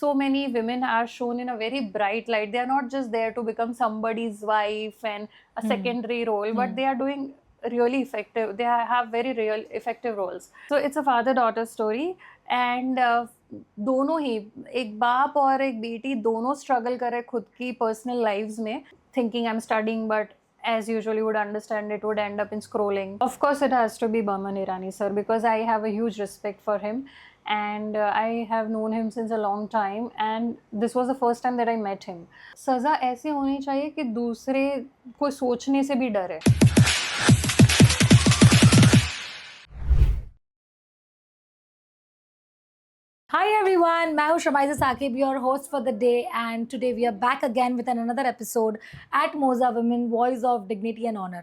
so many women are shown in a very bright light. They are not just there to become somebody's wife and a secondary role, but they are doing really effective. They have very real effective roles. So it's a father daughter story, and दोनों ही, एक बाप और एक बेटी दोनों struggle कर रहे खुद की पर्सनल लाइव्स में, thinking I'm studying, but as usual you would understand it would end up in scrolling. Of course it has to be Boman Irani sir, because I have a huge respect for him, and I have known him since a long time, and this was the first time that I met him. सज़ा ऐसी होनी चाहिए कि दूसरे को सोचने से भी डरे. Hi everyone, मैं हूँ शमाइज़ा Saqib, your host for the day, and today we are back again with another episode at Moza Women, Voice of Dignity and Honor.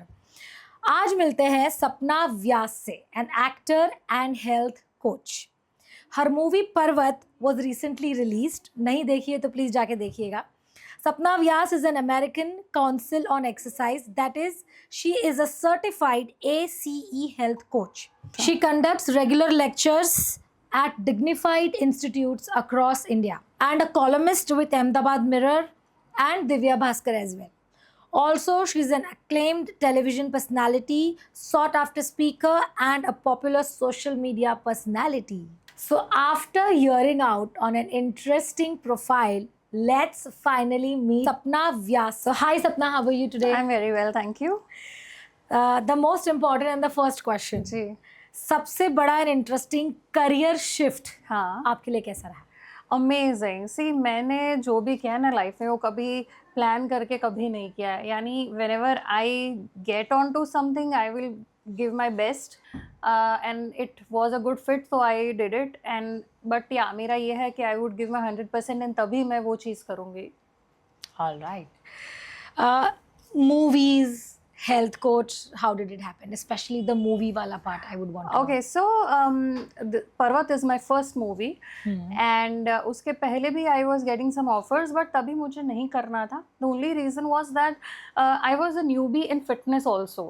आज मिलते हैं सपना व्यास से, an actor and health coach. Her movie पर्वत was recently released. नहीं देखी है तो please जाके देखिएगा. Sapna Vyas is an American Council on Exercise, that is, she is a certified ACE health coach. She conducts regular lectures at dignified institutes across India and a columnist with Ahmedabad Mirror and Divya Bhaskar as well. Also, she is an acclaimed television personality, sought after speaker, and a popular social media personality. So, after hearing out on an interesting profile, let's finally meet Sapna Vyas. So, hi Sapna, how are you today? I'm very well, thank you. The most important and the first question. जी. सबसे बड़ा and interesting career shift हाँ. आपके लिए कैसा रहा? Amazing. सी, मैंने जो भी किया ना लाइफ में वो कभी प्लान करके कभी नहीं किया है. यानी whenever I get on to something I will give my best, and it was a good fit, so I did it. And but या मेरा ये है कि I would give my 100% and तभी मैं वो चीज़ करूँगी. All right. Movies, health coach, how did it happen? Especially the movie wala part, I would want to know. Okay, so Parvat is my first movie, and उसके पहले भी I was getting some offers, but तभी मुझे नहीं करना था. The only reason was that I was a newbie in fitness also.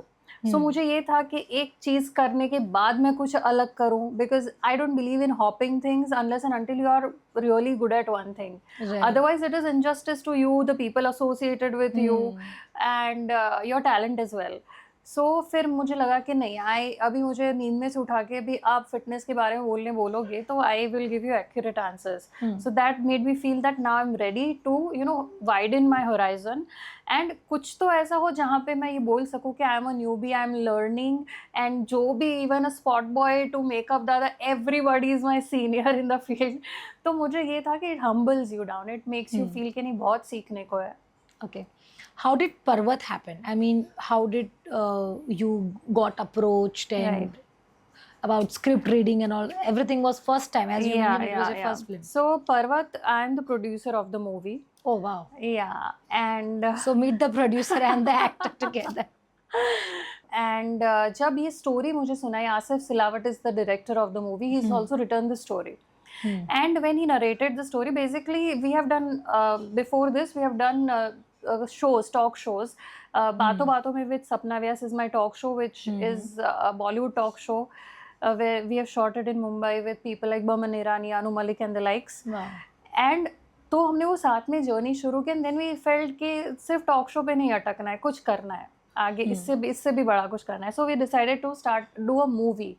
So मुझे ये था कि एक चीज़ करने के बाद मैं कुछ अलग करूँ, because I don't believe in hopping things unless and until you are really good at one thing. Right. Otherwise it is injustice to you, the people associated with you, and your talent as well. सो फिर मुझे लगा कि नहीं, अभी मुझे नींद में से उठा के भी आप फिटनेस के बारे में बोलोगे तो I will give you accurate answers. So that made me feel that now I am ready to widen my horizon, and कुछ तो ऐसा हो जहाँ पे मैं ये बोल सकूँ कि I am a newbie, I am learning, and जो भी even a spot boy to makeup दादा, everybody is my senior in the field. तो मुझे ये था कि it humbles you down, it makes you feel कि नहीं बहुत सीखने को है. Okay. How did Parvat happen? I mean, how did you got approached and Right. about script reading and all? Everything was first time, as you mentioned, it was your first film. So Parvat, I am the producer of the movie. Oh wow. Yeah, and So meet the producer and the actor together. and जब ये story मुझे सुनाई, Asif Silawat is the director of the movie. He's also written the story. And when he narrated the story, basically we have done before this we have done shows, talk shows. बातों बातों में with Sapna Vyas is my talk show, which is a Bollywood talk show where we have shot it in Mumbai with people like Boman Irani, Anu Malik and the likes. Wow. And तो हमने वो साथ में journey शुरू की, and then we felt कि सिर्फ talk show पे नहीं अटकना है, कुछ करना है आगे, इससे भी बड़ा कुछ करना है. So we decided to do a movie.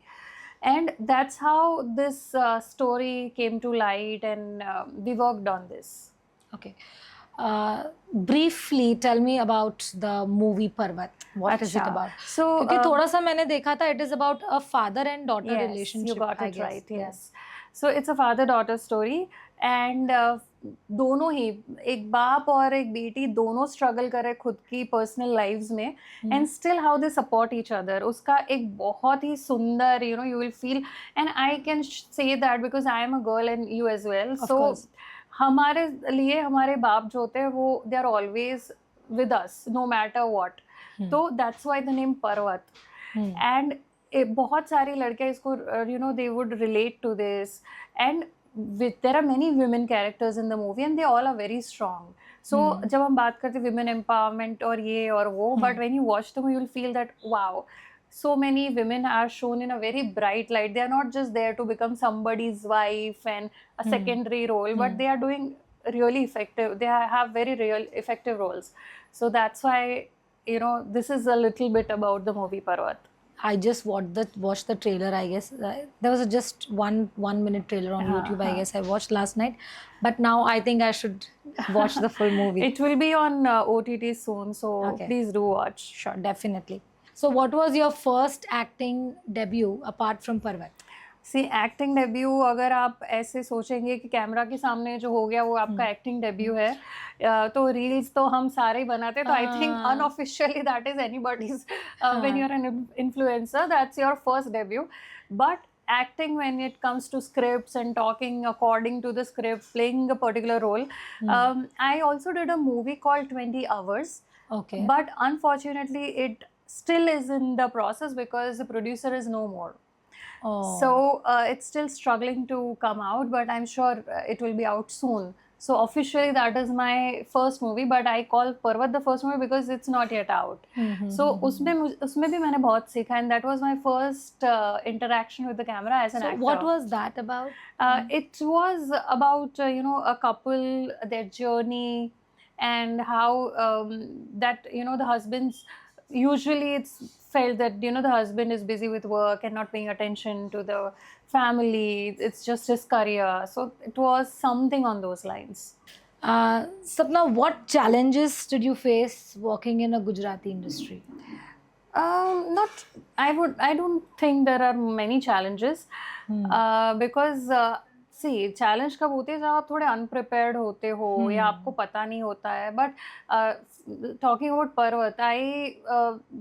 And that's how this story came to light, and we worked on this. Okay. Briefly tell me about the movie Parvat. What is it अच्छा. about? So क्योंकि थोड़ा सा मैंने देखा था, it is about a father and daughter yes, relationship. you got I it guess. right. Yes. So it's a father-daughter story, and दोनों ही, एक बाप और एक बेटी दोनों स्ट्रगल कर रहे खुद की पर्सनल लाइव्स में, and still how they support each other. उसका एक बहुत ही सुंदर, you will feel, and I can say that because I am a girl and you as well. So हमारे लिए हमारे बाप जो होते हैं वो they are always with us no matter what. तो that's why the name Parvat. And बहुत सारी लड़कियां इसको they would relate to this, and there are many women characters in the movie and they all are very strong. So जब हम बात करते women empowerment और ये और वो, but when you watch them you will feel that wow, so many women are shown in a very bright light. They are not just there to become somebody's wife and a secondary role, but they are doing really effective. They have very real effective roles. So that's why, this is a little bit about the movie Parvat. I just watched the trailer. I guess there was just one minute trailer on YouTube. I guess I watched last night, but now I think I should watch the full movie. It will be on OTT soon, so Okay. please do watch. Sure, definitely. So, what was your first acting debut apart from Parvat? See acting debut अगर आप ऐसे सोचेंगे कि camera के सामने जो हो गया वो आपका एक्टिंग डेब्यू है, तो रील्स तो हम सारे ही बनाते, तो I think unofficially that is anybody's when you are an influencer, that's your first debut. But acting, when it comes to scripts and talking according to the script, playing a particular role, I also did a movie called 20 Hours. Okay. But unfortunately it still is in the process because the producer is no more. Oh. So it's still struggling to come out, but I'm sure it will be out soon. So officially that is my first movie, but I call Parvat the first movie because it's not yet out. So उसमें भी मैंने बहुत सीखा, and that was my first interaction with the camera as an So actor. what was that about? It was about a couple, their journey, and how that the husbands, usually it's felt that the husband is busy with work and not paying attention to the family. It's just his career. So it was something on those lines. Sapna, what challenges did you face working in a Gujarati industry? Not, I don't think there are many challenges. Because see challenge कब होते हैं जब आप थोड़े अनप्रिपेयर्ड होते हो या आपको पता नहीं होता है. But talking about Parvat, I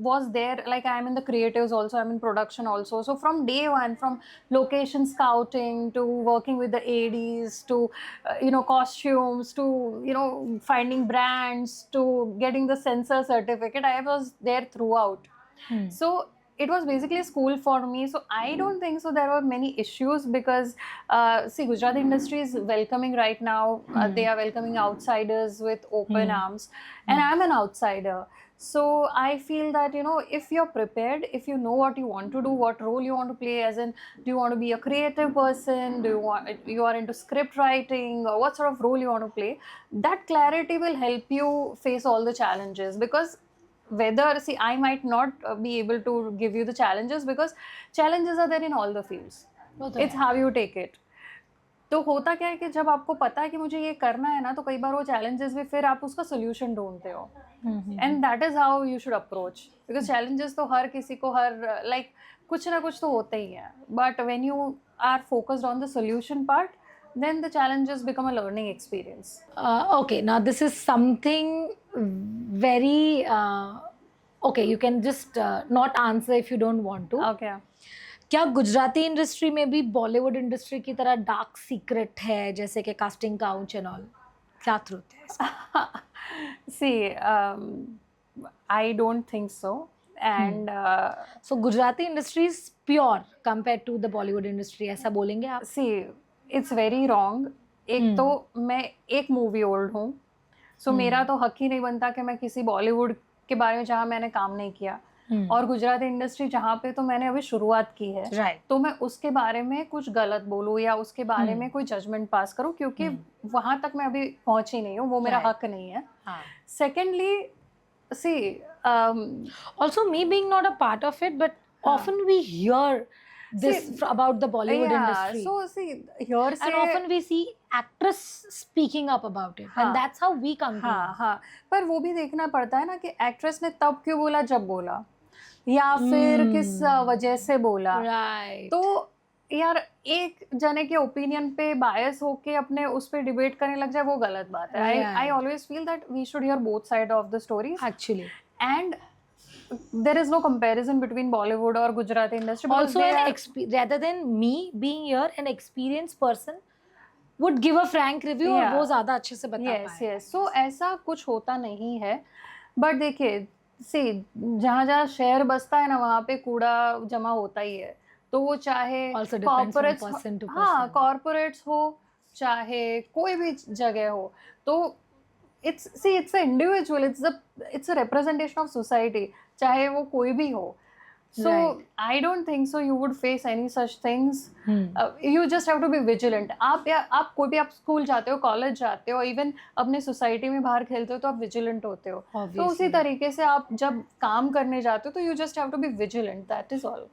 was there, like I am in the creatives also, I am in production also. So from day one, from location scouting to working with the ADs to costumes to finding brands to getting the censor certificate, I was there throughout. So it was basically a school for me. So I don't think so there were many issues because see, Gujarati industry is welcoming right now. They are welcoming outsiders with open arms, and I'm an outsider. So I feel that if you're prepared, if you know what you want to do, what role you want to play, as in, do you want to be a creative person, you are into script writing, or what sort of role you want to play, that clarity will help you face all the challenges. Because whether, see, I might not be able to give you the challenges because challenges are there in all the fields. It's how you take it. तो होता क्या है कि जब आपको पता है कि मुझे ये करना है ना, तो कई बार वो challenges भी फिर आप उसका solution ढूंढते हो. And that is how you should approach. Because challenges तो हर किसी को like कुछ ना कुछ तो होते ही हैं. But when you are focused on the solution part, then the challenges become a learning experience. Okay, now this is something very okay, you can just not answer if you don't want to. Okay. क्या Gujarati industry में भी Bollywood industry की तरह dark secret है, जैसे कि casting couch and all? क्या truth है इसका? See, I don't think so. And so Gujarati industry is pure compared to the Bollywood industry, ऐसा बोलेंगे आप? See, it's very wrong. एक तो मैं एक मूवी ओल्ड हूँ, सो मेरा तो हक ही नहीं बनता कि मैं किसी बॉलीवुड के बारे में जहाँ मैंने काम नहीं किया, और गुजराती इंडस्ट्री जहाँ पे तो मैंने अभी शुरुआत की है, तो मैं उसके बारे में कुछ गलत बोलूँ या उसके बारे में कोई जजमेंट पास करूँ, क्योंकि वहाँ तक मैं अभी पहुँची नहीं हूँ, वो मेरा हक नहीं है. Secondly, C also me being not a part of it, but often we hear this about the Bollywood industry. So see, here and often we see actress speaking up about it, and that's how we come to know. हाँ, पर वो भी देखना पड़ता है ना कि actress ने तब क्यों बोला जब बोला, या फिर किस वजह से बोला. Right. तो यार एक जने के ओपिनियन पे बायस होके अपने उस पे डिबेट करने लग जाए, वो गलत बात है. I always feel that we should hear both side of the stories. Actually. And there is no comparison between Bollywood or Gujarati industry. Also, rather than me being here, an experienced person would give a frank review और वो ज़्यादा अच्छे से बता पाए. Yes. So ऐसा कुछ होता नहीं है. But देखिए, see, जहाँ शहर बसता है ना, वहाँ पे कूड़ा जमा होता ही है. तो वो चाहे कॉर्पोरेट्स हो, चाहे कोई भी जगह हो, तो it's an individual, it's a representation of society, चाहे वो कोई भी हो. So Right. I don't think so you would face any such things. Hmm. You just have to be vigilant. आप कोई भी आप स्कूल जाते हो, कॉलेज जाते हो, इवन अपने सोसाइटी में बाहर खेलते हो तो आप विजिलेंट होते हो. तो उसी Obviously. तरीके से आप जब काम करने जाते हो तो you just have to be vigilant. That is all.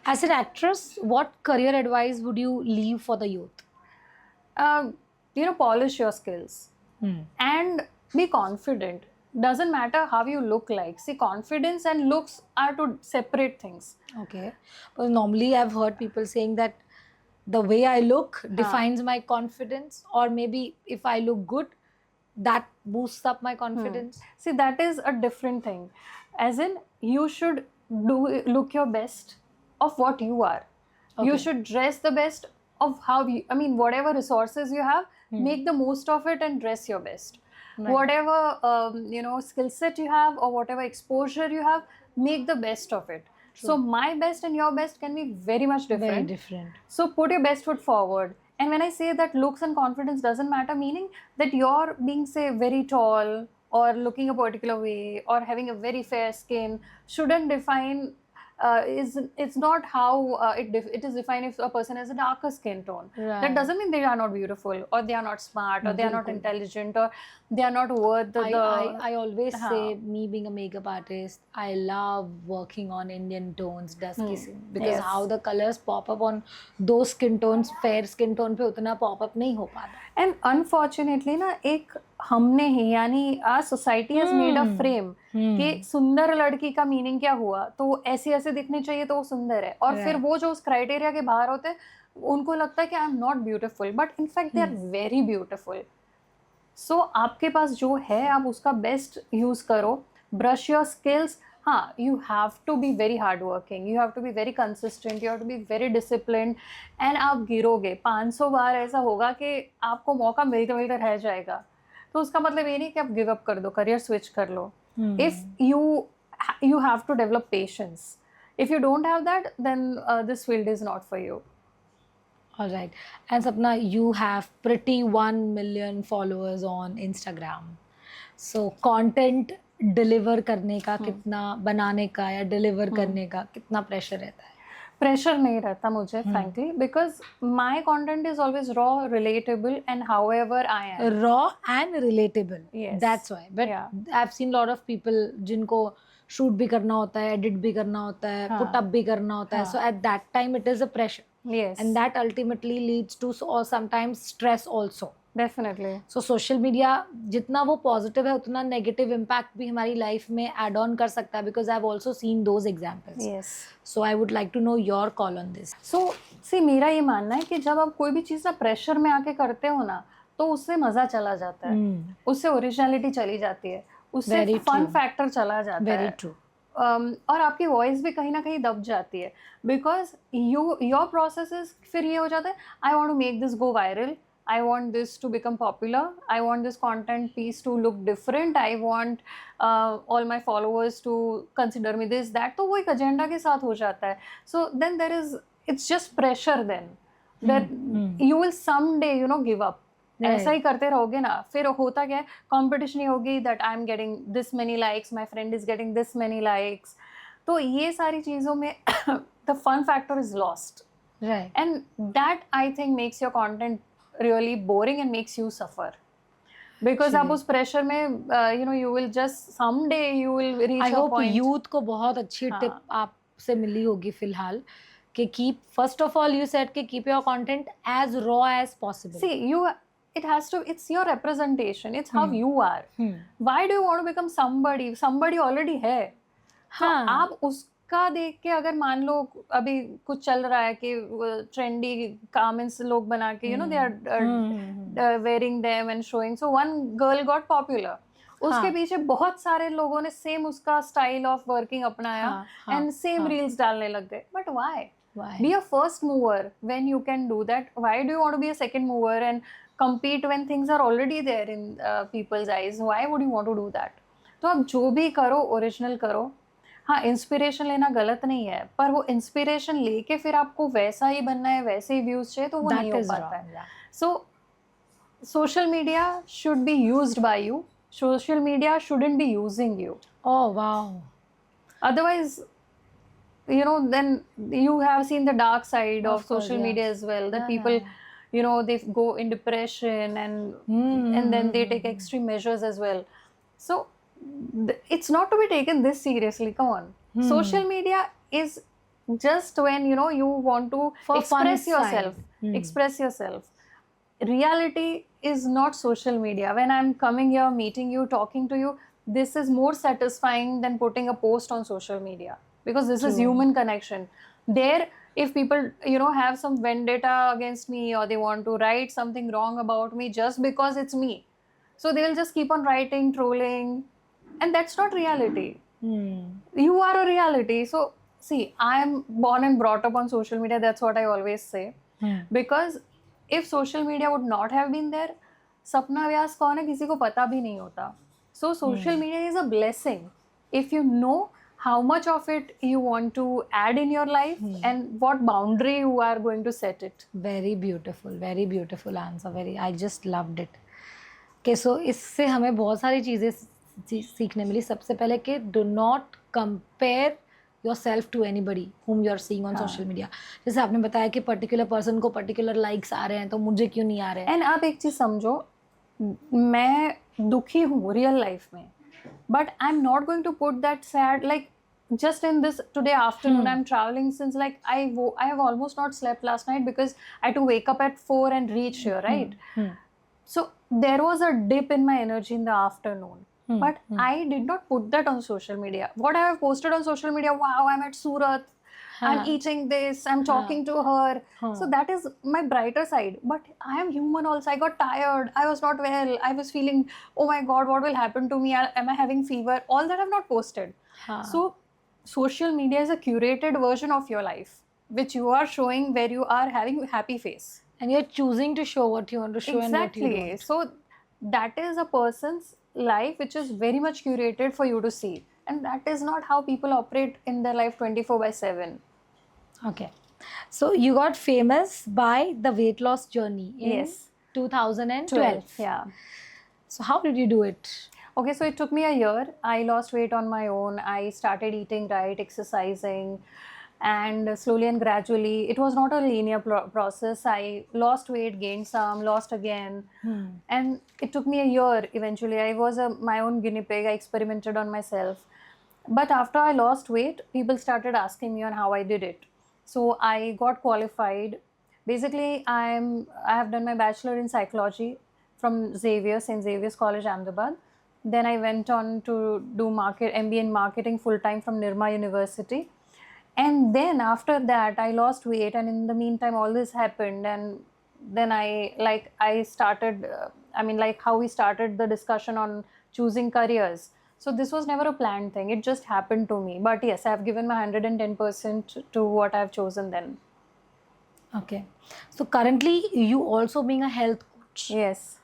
As an actress, what career advice would you leave for the youth? You know, polish your skills and be confident. Doesn't matter how you look like. See, confidence and looks are two separate things. Okay. Because normally I've heard people saying that the way I look defines my confidence, or maybe if I look good, that boosts up my confidence. See, that is a different thing. As in, you should look your best of what you are. You Okay. should dress the best of how you, I mean, whatever resources you have, make the most of it and dress your best. Right. Whatever you know, skill set you have or whatever exposure you have, make the best of it. So my best and your best can be very much different. Very different. So put your best foot forward. And when I say that looks and confidence doesn't matter, meaning that you're being, say, very tall or looking a particular way or having a very fair skin shouldn't define. It's not how it is defined if a person has a darker skin tone. Right. That doesn't mean they are not beautiful or they are not smart or they are not Bilkul. intelligent or they are not worth the. I always हाँ. say, me being a makeup artist, I love working on Indian tones, dusky skin, because Yes. how the colors pop up on those skin tones, fair skin tone पे उतना pop up नहीं हो पाता. And unfortunately ना एक हमने ही यानी uh society has made a frame कि सुंदर लड़की का मीनिंग क्या हुआ, तो वो ऐसे ऐसे दिखनी चाहिए तो वो सुंदर है, और फिर वो जो उस क्राइटेरिया के बाहर होते हैं उनको लगता है कि I am not beautiful, but in fact they are very beautiful. So आपके पास जो है आप उसका बेस्ट यूज करो, ब्रश योर स्किल्स. हाँ, you have to be very hardworking, you have to be very consistent, you have to be very disciplined. and आप गिरोगे 500 बार, ऐसा होगा कि आपको मौका मिलते मिलते रह जाएगा, तो उसका मतलब ये नहीं कि आप गिव अप कर दो, करियर स्विच कर लो. If you have to develop patience. If you don't have that, then this field is not for you. All right. And Sapna, you have pretty 1 million followers on Instagram. So content deliver करने का कितना, बनाने का या deliver करने का कितना pressure रहता है? प्रेशर नहीं रहता मुझे frankly, because my content is always raw, relatable, and however I am. Raw and relatable. Yes. That's why. But Yeah. I've seen lot of people जिनको shoot भी करना होता है, edit भी करना होता है, हाँ. put up भी करना होता है. So at that time it is a pressure. Yes. And that ultimately leads to or sometimes stress also. Definitely. So social media जितना वो पॉजिटिव है उतना नेगेटिव इम्पैक्ट भी हमारी लाइफ में एड ऑन कर सकता है, because I have also seen those examples. Yes. So I would like to know your call on this. So see मेरा ये मानना है कि जब आप कोई भी चीज़ ना प्रेशर में आके करते हो ना, तो उससे मज़ा चला जाता है, उससे ओरिजिनलिटी चली जाती है, उससे Very फन true. फैक्टर चला जाता वेरी है. ट्रू. और आपकी वॉइस भी कहीं ना कहीं दब जाती है, बिकॉज योर प्रोसेस इज, फिर ये हो जाता है I want to make this go viral, I want this to become popular, I want this content piece to look different, I want all my followers to consider me this that, तो वो एक agenda के साथ हो जाता है. So then there is, it's just pressure then that you will someday you know give up. ऐसा ही करते रहोगे ना, फिर होता क्या है, कंपटीशन ही होगी that I am getting this many likes, my friend is getting this many likes, तो ये सारी चीज़ों में the fun factor is lost. Right. And that I think makes your content really boring and makes you suffer, because आप उस pressure में you know you will just someday you will reach I a hope point. Youth को बहुत अच्छी tip आपसे मिली होगी फिलहाल कि keep, first of all you said कि keep your content as raw as possible. See, it has to, it's your representation, it's how you are. Why do you want to become somebody already है. हाँ. तो आप उसका देख के अगर मान लो अभी कुछ चल रहा है कि ट्रेंडी गारमेंट्स लोग बना के, you know, they are wearing them and showing, so one girl got popular, उसके पीछे बहुत सारे लोगों ने सेम उसका स्टाइल ऑफ वर्किंग अपनाया एंड सेम रील्स डालने लग गए. But why? Be a first mover when you can do that. Why do you want to be a second mover and compete when things are already there in people's eyes? Why would you want to do that? तो आप जो भी करो original करो. हाँ, inspiration लेना गलत नहीं है, पर वो इंस्पिरेशन लेके फिर आपको वैसा ही बनना है, वैसे ही व्यूज चाहिए, तो वो नहीं हो पाता है. So social media should be used by you, social media shouldn't be using you. Oh wow. Otherwise you know, then you have seen the dark side of Of course, social yeah. media as well, that Yeah, people, yeah. you know, they go in depression and then they take extreme measures as well. So it's not to be taken this seriously, come on. Social media is just when, you know, you want to For fun express yourself. side. Express yourself. Reality is not social media. When I'm coming here, meeting you, talking to you, this is more satisfying than putting a post on social media, because this is True. human connection. There, if people, you know, have some vendetta against me, or they want to write something wrong about me just because it's me, so they'll just keep on writing, trolling, and that's not reality. You are a reality. So see, I'm born and brought up on social media, that's what I always say. Because if social media would not have been there, सपना व्यास कौन है किसी को पता भी नहीं होता. So social media is a blessing if you know how much of it you want to add in your life and what boundary you are going to set it. very beautiful answer. Very, I just loved it. Okay, so इससे हमें बहुत सारी चीज़ें सीखने मिली. सबसे पहले कि do not compare yourself to anybody whom you are seeing on social media. जैसे आपने बताया कि पर्टिकुलर पर्सन को पर्टिकुलर लाइक्स आ रहे हैं तो मुझे क्यों नहीं आ रहे हैं. एंड आप एक चीज समझो, मैं दुखी हूँ रियल लाइफ में, but I am not going to put that sad, like just in this today afternoon, I'm traveling since like I have almost not slept last night because I had to wake up at 4 and reach here, right? So there was a dip in my energy in the afternoon. But I did not put that on social media. What I have posted on social media, wow, I'm at Surat, I'm eating this, I'm talking to her. So that is my brighter side. But I am human also. I got tired. I was not well. I was feeling, oh my God, what will happen to me? Am I having fever? All that I've not posted. So social media is a curated version of your life, which you are showing where you are having happy face. And you're choosing to show what you want to show and what you Exactly. don't. So that is a person's life which is very much curated for you to see. And that is not how people operate in their life 24/7. Okay. So you got famous by the weight loss journey in Yes. 2012. Yeah. So how did you do it? Okay, so it took me a year. I lost weight on my own. I started eating right, exercising, and slowly and gradually, it was not a linear process. I lost weight, gained some, lost again. And it took me a year eventually. I was my own guinea pig. I experimented on myself. But after I lost weight, people started asking me on how I did it. So I got qualified. Basically, I have done my bachelor in psychology from St. Xavier's College, Ahmedabad. Then I went on to do MBA in marketing full-time from Nirma University. And then after that, I lost weight. And in the meantime, all this happened. And then I started, how we started the discussion on choosing careers. So this was never a planned thing. It just happened to me. But yes, I've given my 110% to what I've chosen then. Okay. So currently, you also being a health coach. Yes.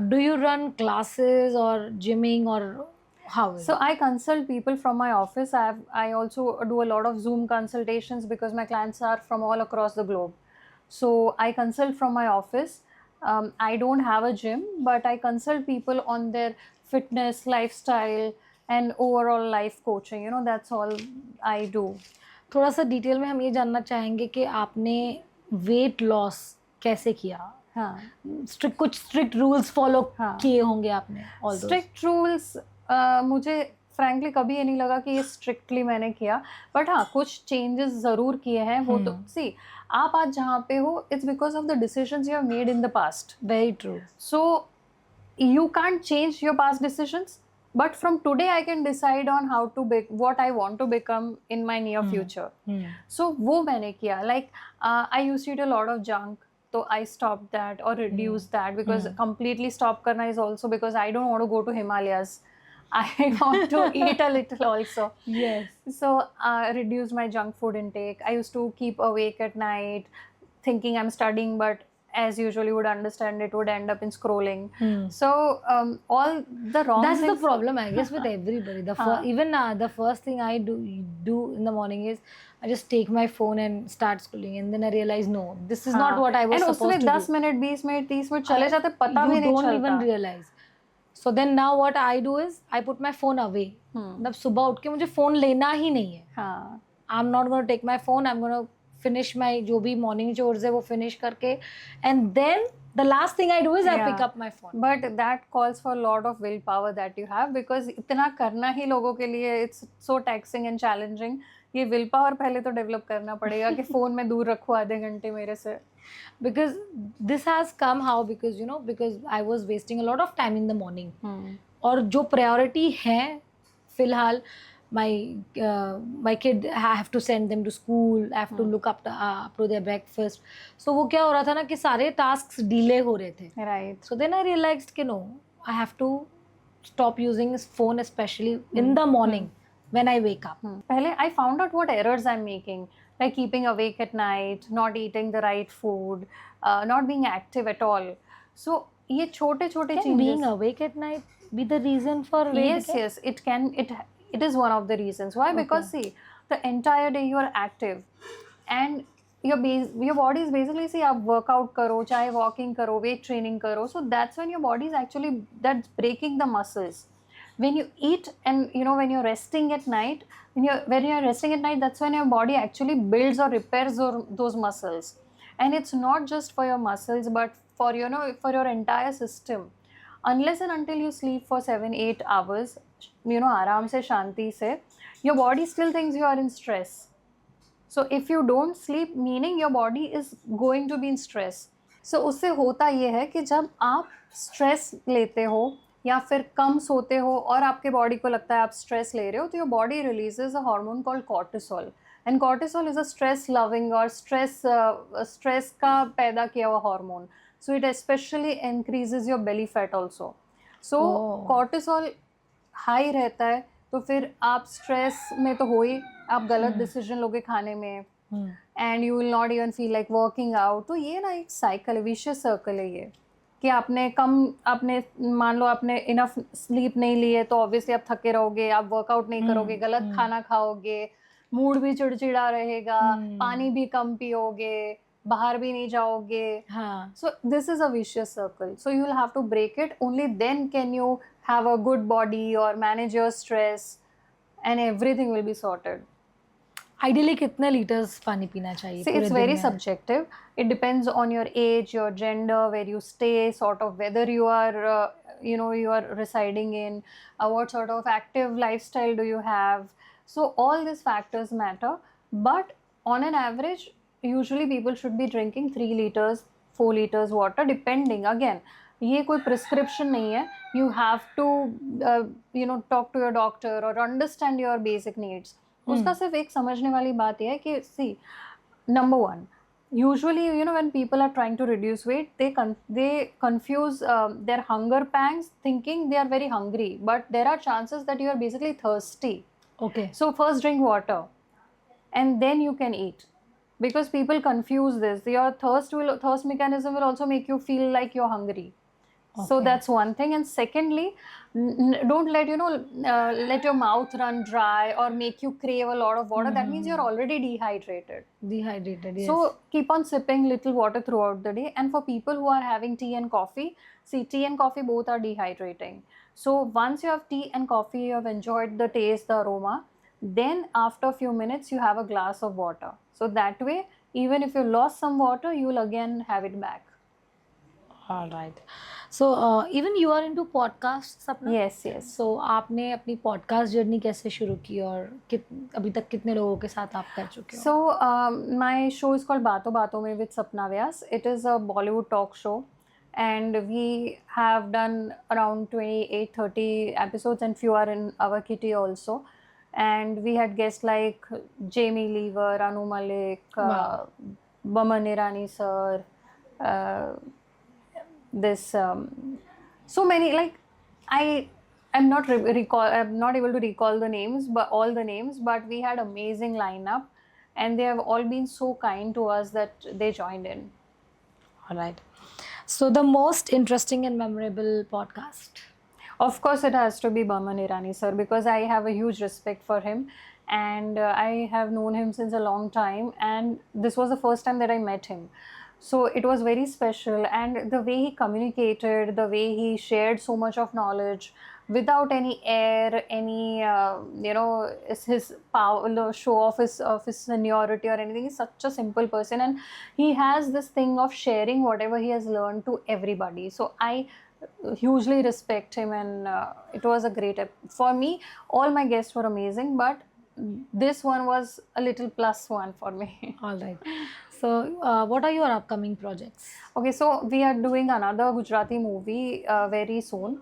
Do you run classes or gymming or how is So it? I consult people from my office. I also do a lot of Zoom consultations because my clients are from all across the globe. So I consult from my office. I don't have a gym, but I consult people on their fitness, lifestyle, and overall life coaching. You know, that's all I do. थोड़ा सा detail में हम ये जानना चाहेंगे कि आपने weight loss कैसे किया. हाँ. कुछ स्ट्रिक्ट रूल्स फॉलो हाँ. किए होंगे आपने. स्ट्रिक्ट रूल्स मुझे फ्रैंकली कभी ये नहीं लगा कि ये स्ट्रिक्टली मैंने किया, बट हाँ कुछ चेंजेस ज़रूर किए हैं. वो तो सी, आप आज जहाँ पे हो, it's because of the decisions you have made in the past. Very true. So you can't change your past decisions, but from today I can decide on how to what I want to become in my near future. So वो मैंने किया. Like I used to eat a lot of junk, so I stopped that or reduced that, because completely stop karna is also because I don't want to go to Himalayas. I want to eat a little also. Yes. So reduced my junk food intake. I used to keep awake at night thinking I'm studying, but as usual you would understand it would end up in scrolling. So all the wrong That's things. the problem, I guess, with everybody. Even the first thing I do in the morning is I just take my phone and start scrolling, and then I realize no, this is not what I was and supposed to do. 10 minute 20 minute 30 minute चले जाते पता भी You नहीं don't चलता. even realize. So then now what I do is I put my phone away. मतलब सुबह उठ के मुझे phone लेना ही नहीं है. हाँ. I am not gonna take my phone, I am gonna finish my जो भी मॉर्निंग चोर्स है वो फिनिश करके, and then the last thing I do is I pick Yeah. up my phone. But that calls for a lot of willpower that you have, because इतना करना ही लोगों के लिए it's so taxing and challenging. ये willpower पहले तो develop करना पड़ेगा कि phone में दूर रखो आधे घंटे मेरे से. Because this has come how, because you know, because I was wasting a lot of time in the morning. और जो priority है फिलहाल, my kid, I have to send them to school, I have to look up to their breakfast. So वो क्या हो रहा था ना कि सारे tasks delay हो रहे थे. Right. So then I realized कि no, I have to stop using his phone, especially in the morning when I wake up. पहले I found out what errors I'm making, like keeping awake at night, not eating the right food, not being active at all. So ये छोटे छोटे Can changes. being awake at night be the reason for weight Yes, gain? yes, it can. It is one of the reasons. Why? Because see, the entire day you are active, and your body is basically, see, आप workout करो, चाहे walking करो, weight training करो, so that's when your body is actually, that's breaking the muscles. When you eat and when you're resting at night, when you're resting at night, that's when your body actually builds or repairs those muscles. And it's not just for your muscles, but for for your entire system. Unless and until you sleep for 7-8 hours, आराम से शांति से, your body still thinks you are in stress. So if you don't sleep, meaning your body is going to be in stress. So उससे होता ये है कि जब आप stress लेते हो या फिर कम सोते हो और आपके बॉडी को लगता है आप स्ट्रेस ले रहे हो, तो your body releases a hormone called cortisol. And cortisol is a stress loving और स्ट्रेस का पैदा किया हुआ hormone. So it specially increases your belly fat also. So cortisol high रहता है तो फिर आप स्ट्रेस में तो हो ही, आप गलत डिसीजन लोगे खाने में, and you will not even feel like working out. तो ये ना एक साइकिल है, विशियस सर्कल है ये, कि आपने मान लो आपने इनफ स्लीप नहीं लिए तो ऑब्वियसली आप थके रहोगे, आप वर्कआउट नहीं करोगे, गलत खाना खाओगे, मूड भी चिड़चिड़ा रहेगा, पानी भी कम पियोगे, बाहर भी नहीं जाओगे. So this is a vicious circle. So you will have to break it. Only then can you have a good body और manage your stress and everything will be sorted. Ideally कितने लीटर्स पानी पीना चाहिए? See, it's very subjective. It depends on your age, your gender, where you stay, sort of whether you are, you are residing in, what sort of active lifestyle do you have. So all these factors matter. But on an average, usually people should be drinking 3 liters, 4 liters water, depending. Again, ये कोई prescription नहीं है. You have to, talk to your doctor or understand your basic needs. उसका सिर्फ एक समझने वाली बात यह है कि see, number one, usually when people are trying to reduce weight, they confuse their hunger pangs, thinking they are very hungry, but there are chances that you are basically thirsty. Okay. So first drink water and then you can eat, because people confuse this. Your thirst mechanism will also make you feel like you're hungry. So that's one thing. And secondly, don't let let your mouth run dry or make you crave a lot of water. That means you're already dehydrated. Yes. So keep on sipping little water throughout the day. And for people who are having tea and coffee, see, tea and coffee both are dehydrating. So once you have tea and coffee, you have enjoyed the taste, the aroma, then after a few minutes you have a glass of water. So that way, even if you lost some water, you will again have it back. All right. So even you are into podcasts, Sapna? Yes. So आपने अपनी podcast journey कैसे शुरू की और अभी तक कितने लोगों के साथ आप कर चुके हो? So my show is called Baaton Baaton Mein with Sapna Vyas. It is a Bollywood talk show, and we have done around 28-30 episodes, and few are in our kitty also. And we had guests like Jamie Lever, Anu Malik, Baman Irani sir, so many, like I'm not able to recall the names, but all the names, but we had amazing lineup, and they have all been so kind to us that they joined in. All right. So the most interesting and memorable podcast? Of course, it has to be Baman Irani sir, because I have a huge respect for him, and I have known him since a long time, and this was the first time that I met him. So it was very special, and the way he communicated, the way he shared so much of knowledge, without any air, any is his power, show of his seniority or anything. He's such a simple person, and he has this thing of sharing whatever he has learned to everybody. So I hugely respect him, and it was a great for me. All my guests were amazing, but this one was a little plus one for me. All right. So, what are your upcoming projects? Okay, so we are doing another Gujarati movie very soon,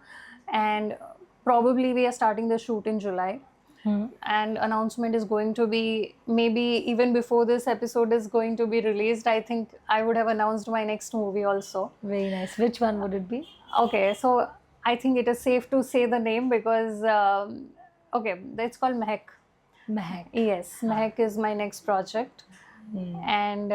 and probably we are starting the shoot in July. And announcement is going to be maybe even before this episode is going to be released. I think I would have announced my next movie also. Very nice. Which one would it be? Okay, so I think it is safe to say the name because okay, it's called Mehak. Mehak. Yes, Mehak is my next project, and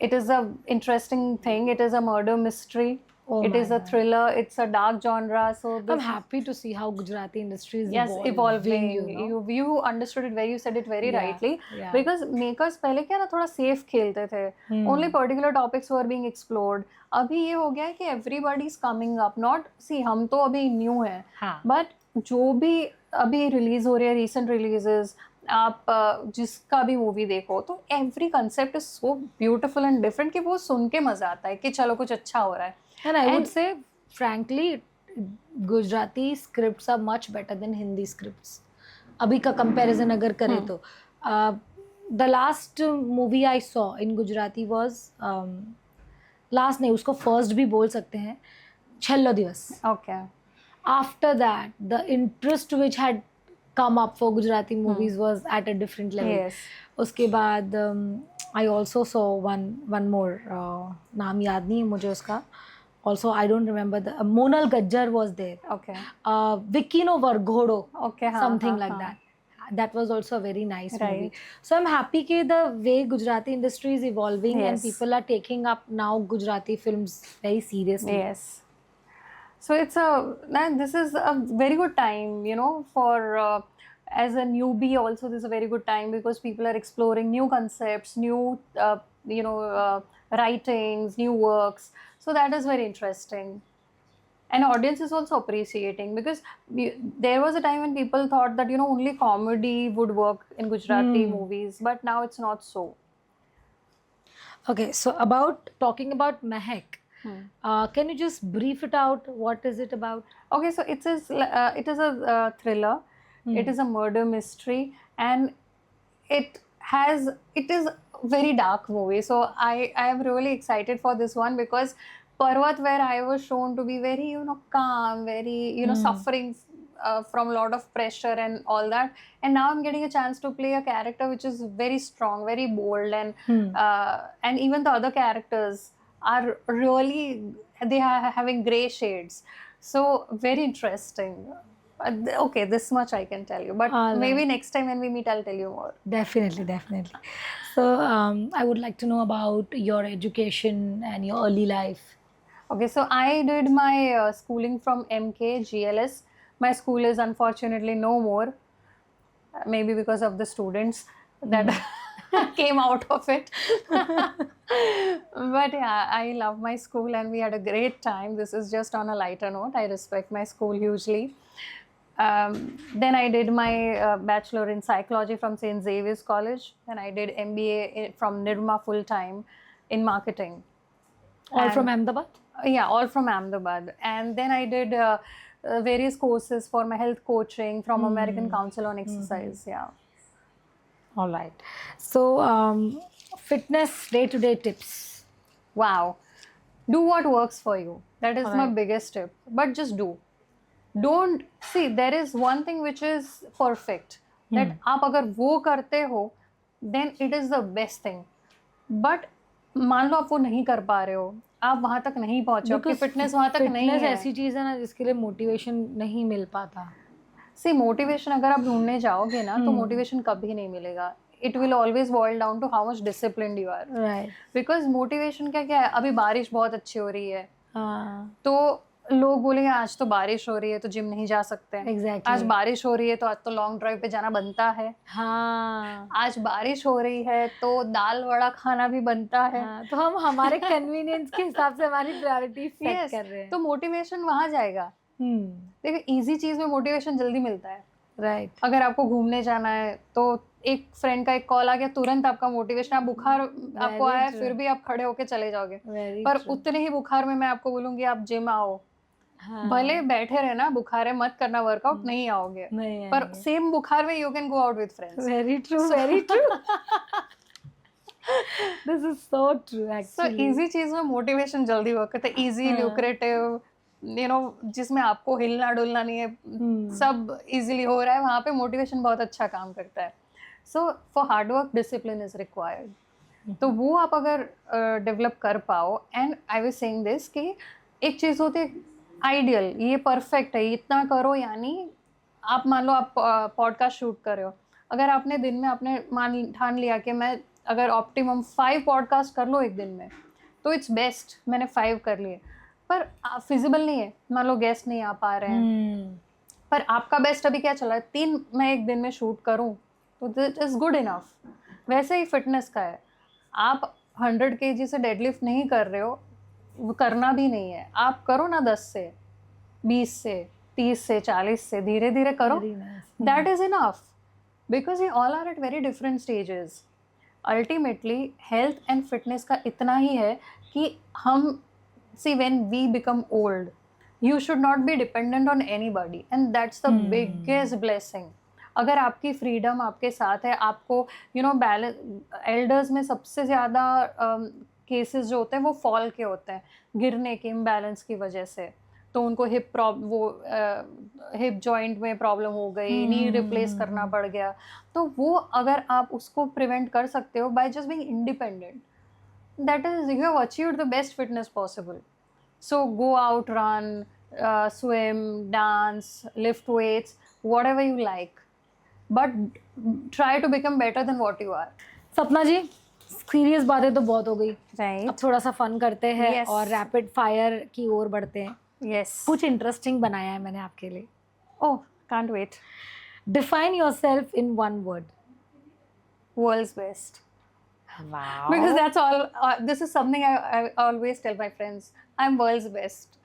it is a interesting thing. It is a murder mystery. Oh It my is a God. thriller. It's a dark genre. So I'm this, happy to see how Gujarati industry is yes, evolving. You know? You understood it very. You said it very Yeah, rightly. yeah. Because makers पहले क्या ना थोड़ा safe खेलते थे. Only particular topics were being explored. अभी ये हो गया है कि everybody is coming up. Not see हम तो अभी new हैं. हाँ. But जो भी अभी रिलीज हो रही है, recent releases, आप जिसका भी मूवी देखो तो every concept is so beautiful and different कि वो सुन के मजा आता है कि चलो कुछ अच्छा हो रहा है. And I would say, frankly, Gujarati scripts are much better than Hindi scripts. अभी का comparison अगर करें तो the last movie I saw in Gujarati was last नहीं उसको first भी बोल सकते हैं छल्लो दिवस. Okay. After that, the interest which had come up for Gujarati movies was at a different level. Yes. उसके बाद I also saw one more नाम याद नहीं है मुझे उसका. Also, I don't remember the Monal Gajjar was there. Okay. Vicky no Varghodo, okay. हाँ, something हाँ, like हाँ. that. That was also a very nice movie. Right. So I'm happy कि the way Gujarati industry is evolving and Yes. people are taking up now Gujarati films very seriously. Yes. So this is a very good time, for as a newbie also this is a very good time because people are exploring new concepts, new writings, new works. So that is very interesting. And audience is also appreciating because there was a time when people thought that only comedy would work in Gujarati movies, but now it's not so. Okay, so talking about Mehak, can you just brief it out? What is it about? Okay, so it is a thriller. It is a murder mystery, and it is a very dark movie. So I am really excited for this one because Parvat, where I was shown to be very calm, very suffering from a lot of pressure and all that, and now I'm getting a chance to play a character which is very strong, very bold, and even the other characters are really, they are having gray shades. So very interesting. Okay, this much I can tell you, but maybe next time when we meet I'll tell you more. Definitely. So I would like to know about your education and your early life. Okay, so I did my schooling from MK GLS. My school is unfortunately no more, maybe because of the students that came out of it. But yeah, I love my school and we had a great time. This is just on a lighter note. I respect my school hugely. Then I did my bachelor in psychology from St. Xavier's College. Then I did MBA from Nirma full time in marketing. All from Ahmedabad? Yeah, all from Ahmedabad. And then I did various courses for my health coaching from American Council on Exercise. Yeah. All right. So fitness day-to-day tips. Wow. Do what works for you. That is my Alright. biggest tip. But just do. Don't see, there is one thing which is perfect. That आप अगर वो करते हो, then it is the best thing. But मान लो आप वो नहीं कर पा रहे हो, आप वहाँ तक नहीं पहुँचे, आपकी फिटनेस वहाँ तक नहीं Fitness है. ऐसी चीज़ है ना जिसके लिए मोटिवेशन नहीं मिल पाता. See, मोटिवेशन अगर आप ढूंढने जाओगे ना तो मोटिवेशन कभी नहीं मिलेगा. It will always boil down to how much disciplined you are. Right. Because motivation क्या है, अभी बारिश बहुत अच्छी हो रही है, हाँ. तो लोग बोलेंगे आज तो बारिश हो रही है तो जिम नहीं जा सकते हैं. Exactly. आज बारिश हो रही है तो आज तो लॉन्ग ड्राइव पे जाना बनता है. हाँ. आज बारिश हो रही है तो दाल वड़ा खाना भी बनता है. हाँ, तो हम हमारे कन्वीनियंस के हिसाब से हमारी प्रायोरिटी सेट Yes, कर रहे हैं. तो मोटिवेशन वहाँ जाएगा. देखो इजी चीज में मोटिवेशन जल्दी मिलता है. राइट. अगर आपको घूमने जाना है तो एक फ्रेंड का एक कॉल आ गया, तुरंत आपका मोटिवेशन, आप बुखार आपको Very आया है true. फिर भी आप खड़े होके चले जाओगे. वेरी पर ट्रू. उतने ही बुखार में मैं आपको बोलूंगी आप जिम आओ. हाँ. भले बैठे रहना, बुखार है मत करना वर्कआउट, नहीं आओगे. नहीं पर आएंगे. सेम बुखार में you can go out with friends. Very true. So- very true. This is so true so actually. Easy चीज में मोटिवेशन जल्दी वर्क करता है. इजी, हाँ. ल्यूक्रेटिव, जिसमें आपको हिलना डुलना नहीं है, सब इजीली हो रहा है, वहाँ पे मोटिवेशन बहुत अच्छा काम करता है. So for hard work discipline is required. तो वो आप अगर डेवलप कर पाओ, and I was saying this कि एक चीज़ होती है आइडियल, ये परफेक्ट है, इतना करो, यानी आप मान लो आप पॉडकास्ट शूट कर रहे हो, अगर आपने दिन में आपने ठान लिया कि मैं अगर ऑप्टिमम 5 पॉडकास्ट कर लो एक दिन में, तो इट्स बेस्ट, मैंने 5 कर लिए. पर फिजिबल नहीं है, मान लो गेस्ट नहीं आ पा रहे हैं, पर आपका बेस्ट अभी क्या चला है, 3 मैं एक दिन में शूट करूं तो दिट इज़ गुड इनफ. वैसे ही फिटनेस का है, आप 100 kg से डेडलिफ्ट नहीं कर रहे हो, वो करना भी नहीं है, आप करो ना 10 से, 20 से, 30 से, 40 से, धीरे धीरे करो. That is enough, because we all are at very different stages. Ultimately health and fitness का इतना ही है कि हम see when we become old, you should not be dependent on anybody, and that's the biggest blessing. अगर आपकी freedom आपके साथ है, आपको बैलेंस, एल्डर्स में सबसे ज़्यादा केसेस जो होते हैं वो फॉल के होते हैं, गिरने के, इम्बैलेंस की वजह से. तो उनको हिप जॉइंट में प्रॉब्लम हो गई, नी रिप्लेस करना पड़ गया. तो वो अगर आप उसको प्रिवेंट कर सकते हो by just being independent, that is you have achieved the best fitness possible. So go out, run, swim, dance, lift weights, whatever you like. But try to become better than what you are. सपना जी, serious बातें तो बहुत हो गई. Right. अब थोड़ा सा fun करते हैं. Yes. और रैपिड फायर की ओर बढ़ते हैं. Yes. कुछ इंटरेस्टिंग बनाया है मैंने आपके लिए. Oh, can't wait. Define yourself in one word. World's best. Wow. Because that's all. This is something I always tell my friends. I'm world's best.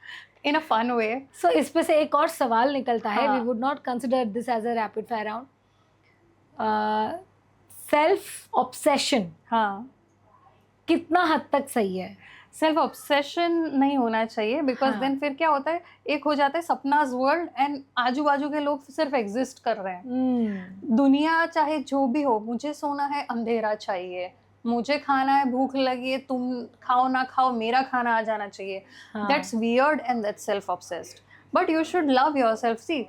In a fun way. So इस पे से एक और सवाल निकलता है. हाँ. We would not consider this as a rapid fire round. Self obsession हाँ. कितना हद तक सही है? सेल्फ ऑब्सेशन नहीं होना चाहिए, बिकॉज देन फिर क्या होता है, एक हो जाता है सपनाज वर्ल्ड एंड आजू बाजू के लोग सिर्फ एग्जिस्ट कर रहे हैं. दुनिया चाहे जो भी हो, मुझे सोना है, अंधेरा चाहिए, मुझे खाना है, भूख लगी है, तुम खाओ ना खाओ, मेरा खाना आ जाना चाहिए. That's weird and that's self obsessed. But you should love yourself. See,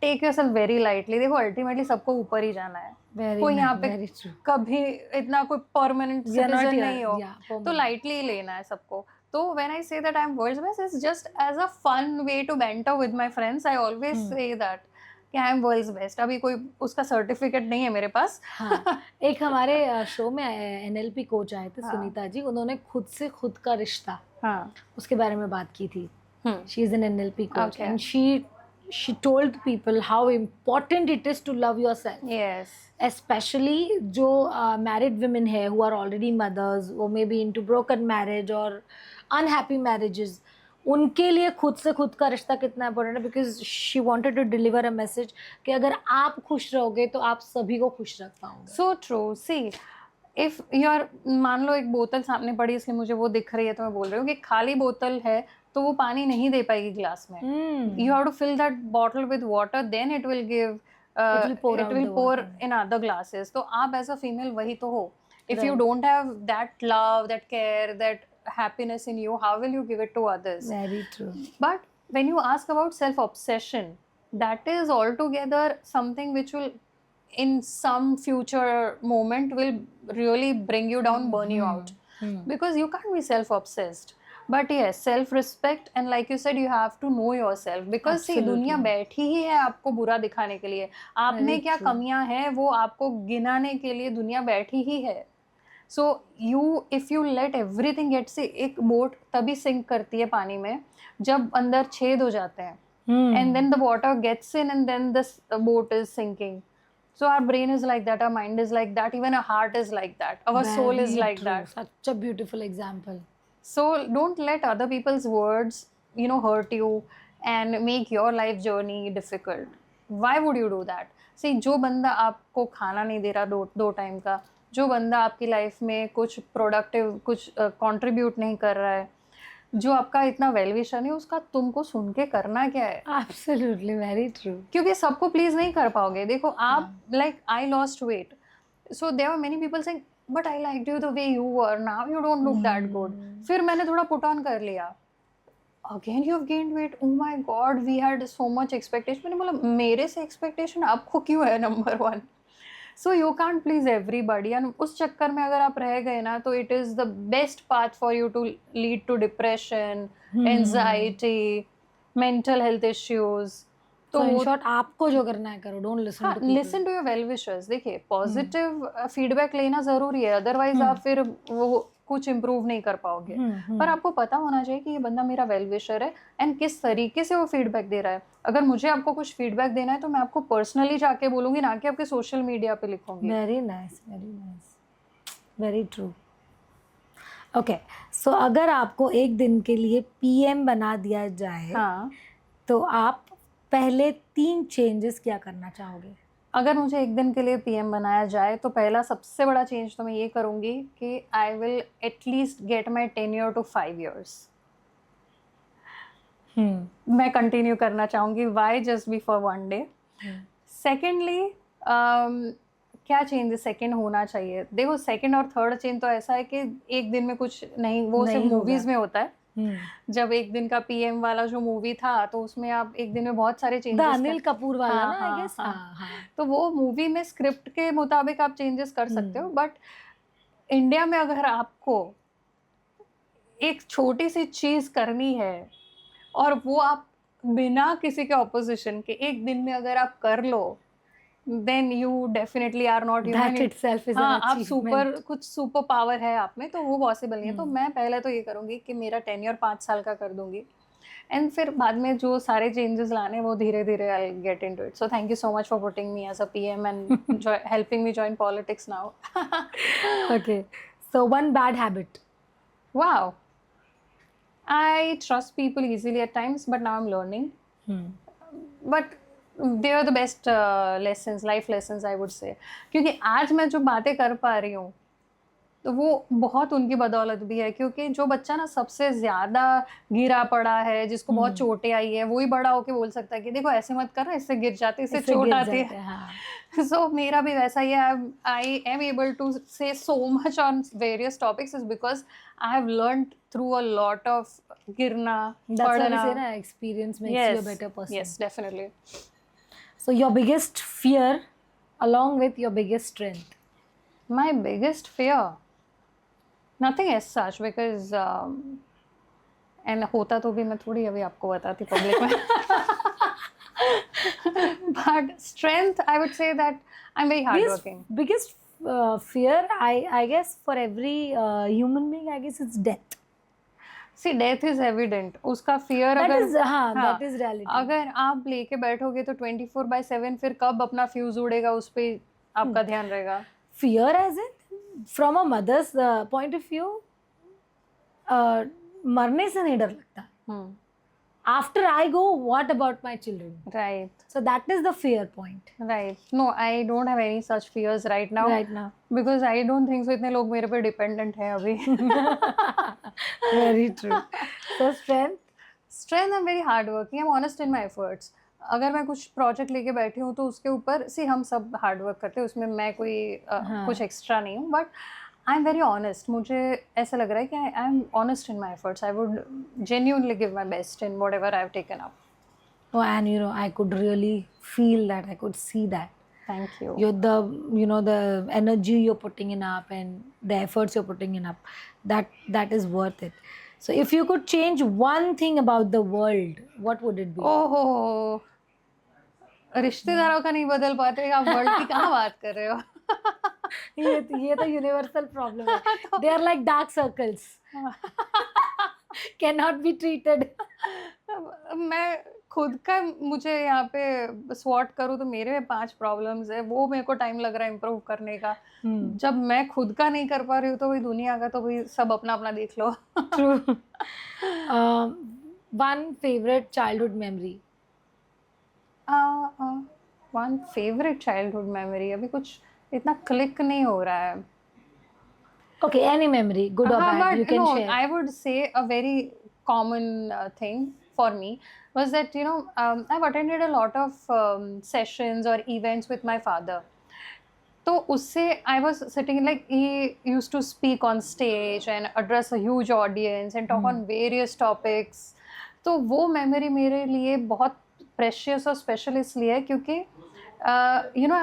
take yourself very lightly. देखो अल्टीमेटली सबको ऊपर ही जाना है. कोई यहाँ पे कभी इतना कोई परमानेंट सिटीजन नहीं हो, तो लाइटली लेना है सबको. तो when I say that I am world's best, it's just as a fun way to banter with my friends. I always say that कि आई एम वर्ल्ड्स बेस्ट. अभी कोई उसका सर्टिफिकेट नहीं है मेरे पास. हाँ. एक हमारे शो में NLP कोच आए थे, सुनीता जी. उन्होंने खुद से खुद का रिश्ता, उसके बारे में बात की थी. She is an NLP coach and she told people how important it is to love yourself. Yes. Especially जो married women है who are already mothers, or maybe into broken marriage or unhappy marriages, उनके लिए खुद से खुद का रिश्ता कितना important है. Because she wanted to deliver a message कि अगर आप खुश रहोगे तो आप सभी को खुश रख पाओगे. So true. See, if you are, मान लो एक बोतल सामने पड़ी, इसलिए मुझे वो दिख रही है तो मैं बोल रही हूँ कि खाली बोतल है तो वो पानी नहीं दे पाएगी ग्लास में. You have to fill that bottle with water, then it will give, it will pour in other glasses. तो आप as a female वही तो हो. If you don't have that love, that care, that happiness in you, how will you give it to others? Very true. But when you ask about self obsession, that is altogether something which will in some future moment will really bring you down, burn you out, because you can't be self obsessed. But yes, self respect, and like you said, you have to know yourself, because see, दुनिया बैठी ही है आपको बुरा दिखाने के लिए. आप में क्या कमियां हैं वो आपको गिनाने के लिए दुनिया बैठी ही है. So you, if you let everything get, see, एक बोट तभी सिंक करती है पानी में जब अंदर छेद हो जाते हैं, and then the water gets in and then the boat is sinking. So our brain is like that, our mind is like that, even our heart is like that, our soul is like that. Such a beautiful example. So don't let other people's words, hurt you, and make your life journey difficult. Why would you do that? See, जो बंदा आपको खाना नहीं दे रहा दो time का, जो बंदा आपकी लाइफ में कुछ प्रोडक्टिव कुछ कंट्रीब्यूट नहीं कर रहा है, जो आपका इतना वेल विशर नहीं, उसका तुमको सुन के करना क्या है? Absolutely very true. क्योंकि सबको प्लीज नहीं कर पाओगे. देखो आप, like I lost weight, so there are many people saying but I liked you the way you were, now you don't look that good. फिर मैंने थोड़ा पुट ऑन कर लिया, again you have gained weight. Oh my god, we had so much expectation. मैंने बोला मेरे से expectation आपको क्यों है, number 1. So you can't please everybody, and उस चक्कर में अगर आप रह गए ना, तो it is the best path for you to lead to depression, anxiety, mental health issues. तो इन शॉर्ट आपको जो करना है करो, don't listen to listen to your well wishers. देखिए, पॉजिटिव फीडबैक लेना जरूरी है, अदरवाइज आप फिर वो कुछ इम्प्रूव नहीं कर पाओगे. पर आपको पता होना चाहिए कि ये बंदा मेरा वेल विशर है एंड किस तरीके से वो फीडबैक दे रहा है. अगर मुझे आपको कुछ फीडबैक देना है तो मैं आपको पर्सनली जाके बोलूंगी, ना कि आपके सोशल मीडिया पे लिखूंगी. Very nice, very nice, very true. Okay, so अगर आपको एक दिन के लिए पीएम बना दिया जाए, हाँ, तो आप पहले 3 चेंजेस क्या करना चाहोगे? अगर मुझे एक दिन के लिए पीएम बनाया जाए तो पहला सबसे बड़ा चेंज तो मैं ये करूंगी कि I will at least get my tenure to 5 years. मैं कंटिन्यू करना चाहूंगी. Why? Just be for 1 day. Secondly, क्या चेंज सेकेंड होना चाहिए? देखो, सेकेंड और थर्ड चेंज तो ऐसा है कि एक दिन में कुछ नहीं, वो सिर्फ मूवीज में होता है. जब एक दिन का पीएम वाला जो मूवी था, तो उसमें आप एक दिन में बहुत सारे चेंजेस, अनिल कपूर वाला हाँ, ना, आई हाँ, गेस. हाँ. तो वो मूवी में स्क्रिप्ट के मुताबिक आप चेंजेस कर सकते हो. बट इंडिया में अगर आपको एक छोटी सी चीज करनी है और वो आप बिना किसी के ऑपोजिशन के एक दिन में अगर आप कर लो, then you definitely are not human. That itself is an हाँ, आप अचीवमेंट. कुछ सुपर पावर है आप में, तो वो पॉसिबल नहीं है. तो मैं पहले तो ये करूंगी कि मेरा टेन्योर 5 साल का कर दूंगी, एंड फिर बाद में जो सारे चेंजेस लाने वो धीरे धीरे I get into it. So thank you so much for putting me as a PM and helping me join politics now. Okay, so one bad habit. Wow, I trust people easily at times, but now I'm learning. But they are the best lessons, life lessons, I would say. क्योंकि आज मैं जो बातें कर पा रही हूँ, तो वो बहुत उनकी बदौलत भी है. क्योंकि जो बच्चा ना सबसे ज्यादा गिरा पड़ा है, जिसको बहुत चोटें आई है, वही बड़ा होके बोल सकता है कि देखो ऐसे मत कर, इससे गिर जाते, इससे चोट आती है. So मेरा भी वैसा ही है. I am able to say so much on various topics is because I have learned through a lot of गिरना, That's why we पढ़ना. say ना, experience makes you a better person. Yes, definitely. So your biggest fear along with your biggest strength. My biggest fear, nothing as such, because and होता तो भी मैं थोड़ी अभी आपको बताती पब्लिक में. But strength, I would say that I'm very hardworking. Biggest fear, I guess for every human being, I guess it's death. See, death is evident. उसका fear That अगर is, हाँ, that is reality. अगर आप लेके बैठोगे तो 24/7 फिर कब अपना फ्यूज उड़ेगा उस पे आपका ध्यान रहेगा. Fear as in from a mother's point of view, मरने से नहीं डर लगता. After I go, what about my children? Right. So that is the fear point. Right. No, I don't have any such fears right now. Right now. Because I don't think so इतने लोग मेरे पे dependent हैं अभी. Very true. So strength? Strength, I'm very hardworking. I'm honest in my efforts. अगर मैं कुछ project लेके बैठी हूँ तो उसके ऊपर हम सब हार्ड वर्क करते हैं, उसमें मैं कोई कुछ एक्स्ट्रा नहीं हूँ. But I am very honest. मुझे ऐसा लग रहा है कि I M honest in my efforts. I would genuinely give my best in what ever I have taken up. Oh, and you know, I could really feel that. I could see that. Thank you. The energy you're putting in up and the efforts you're putting in up, that is worth it. So if you could change one thing about the world, what would it be? ओहो, रिश्तेदारों का नहीं बदल पाते, आप world की कहाँ बात कर रहे हो? ये तो यूनिवर्सल प्रॉब्लम है. They are like dark circles. Cannot be treated. मैं खुद का मुझे यहाँ पे स्वॉट करूँ तो मेरे में 5 प्रॉब्लम्स है, वो मेरे को टाइम लग रहा है इम्प्रूव करने का. जब मैं खुद का नहीं कर पा रही हूँ तो वही दुनिया का, तो वही सब अपना अपना देख लो. True. one favorite childhood memory. One favourite childhood memory, अभी कुछ इतना क्लिक नहीं हो रहा है. Okay, any memory, good or bad, But you can no, share. I would say a very common thing for me was that, you know, I've attended a lot of sessions or events with my father. तो उससे I was sitting like he used to speak on stage and address a huge audience and talk on various topics. तो वो memory मेरे लिए बहुत precious और special इसलिए है क्योंकि you know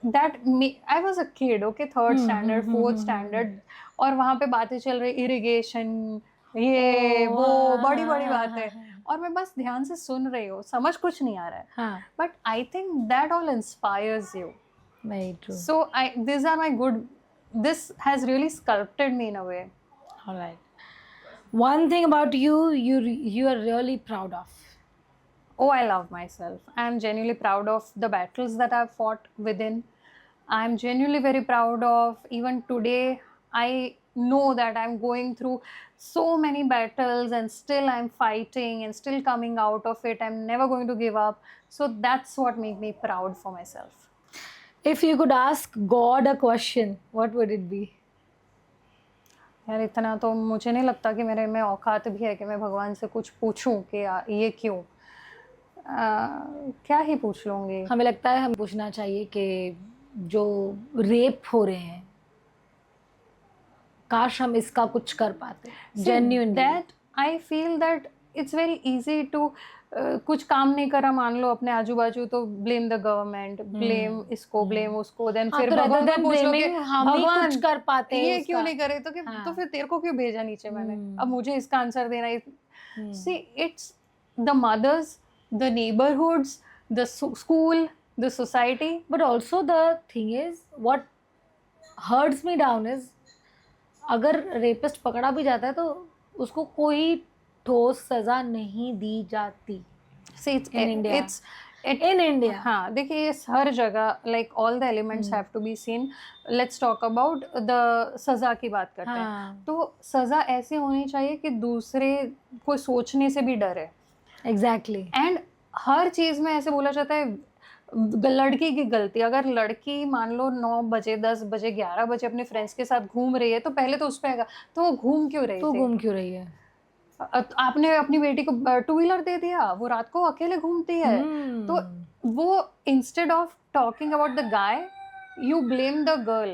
I was a kid, okay, third standard, fourth standard, और वहाँ पे बातें चल रही irrigation, ये वो बड़ी बड़ी बातें, और मैं बस ध्यान से सुन रही हूँ, समझ कुछ नहीं आ रहा है. हाँ, But I think that all inspires you. very true. So these are my good. This has really sculpted me in a way. All right. One thing about you are really proud of. Oh, I love myself. I'm genuinely proud of the battles that I've fought within. I'm genuinely very proud of, even today, I know that I'm going through so many battles and still I'm fighting and still coming out of it. I'm never going to give up. So that's what makes me proud for myself. If you could ask God a question, what would it be? यार इतना तो मुझे नहीं लगता कि मेरे में औकात भी है कि मैं भगवान से कुछ पूछूं कि ये क्यों. क्या ही पूछ लूंगी. हमें लगता है हम पूछना चाहिए कि जो रेप हो रहे हैं, काश हम इसका कुछ कर पाते. Genuinely. That I feel that it's very easy to कुछ काम नहीं करा मान लो अपने आजू बाजू तो ब्लेम द गवर्नमेंट, ब्लेम इसको, ब्लेम उसको, देन फिर भगवान को पूछ लो कि भगवान कुछ कर पाते हैं ये क्यों नहीं करे, तो तो फिर तेरे को क्यों भेजा नीचे मैंने, अब मुझे इसका आंसर देना है. See, it's the mothers, the neighborhoods, the school, the society. But also the thing is, what hurts me down is, अगर रेपिस्ट पकड़ा भी जाता है तो उसको कोई ठोस सजा नहीं दी जाती. See, it's In India. in India. हाँ, देखिए ये हर जगह like all the elements have to be seen. Let's talk about the सजा की बात करते हैं. तो सजा ऐसी होनी चाहिए कि दूसरे को सोचने से भी डरे. Exactly. एंड हर चीज़ में ऐसे बोला जाता है लड़की की गलती, अगर लड़की मान लो 9 बजे 10 बजे 11 बजे अपने फ्रेंड्स के साथ घूम रही है तो पहले तो उस पे आएगा तो वो घूम क्यों रही तो थी, घूम क्यों रही है. आपने अपनी बेटी को 2 व्हीलर दे दिया, वो रात को अकेले घूमती है. तो वो instead of talking about the guy you blame the girl,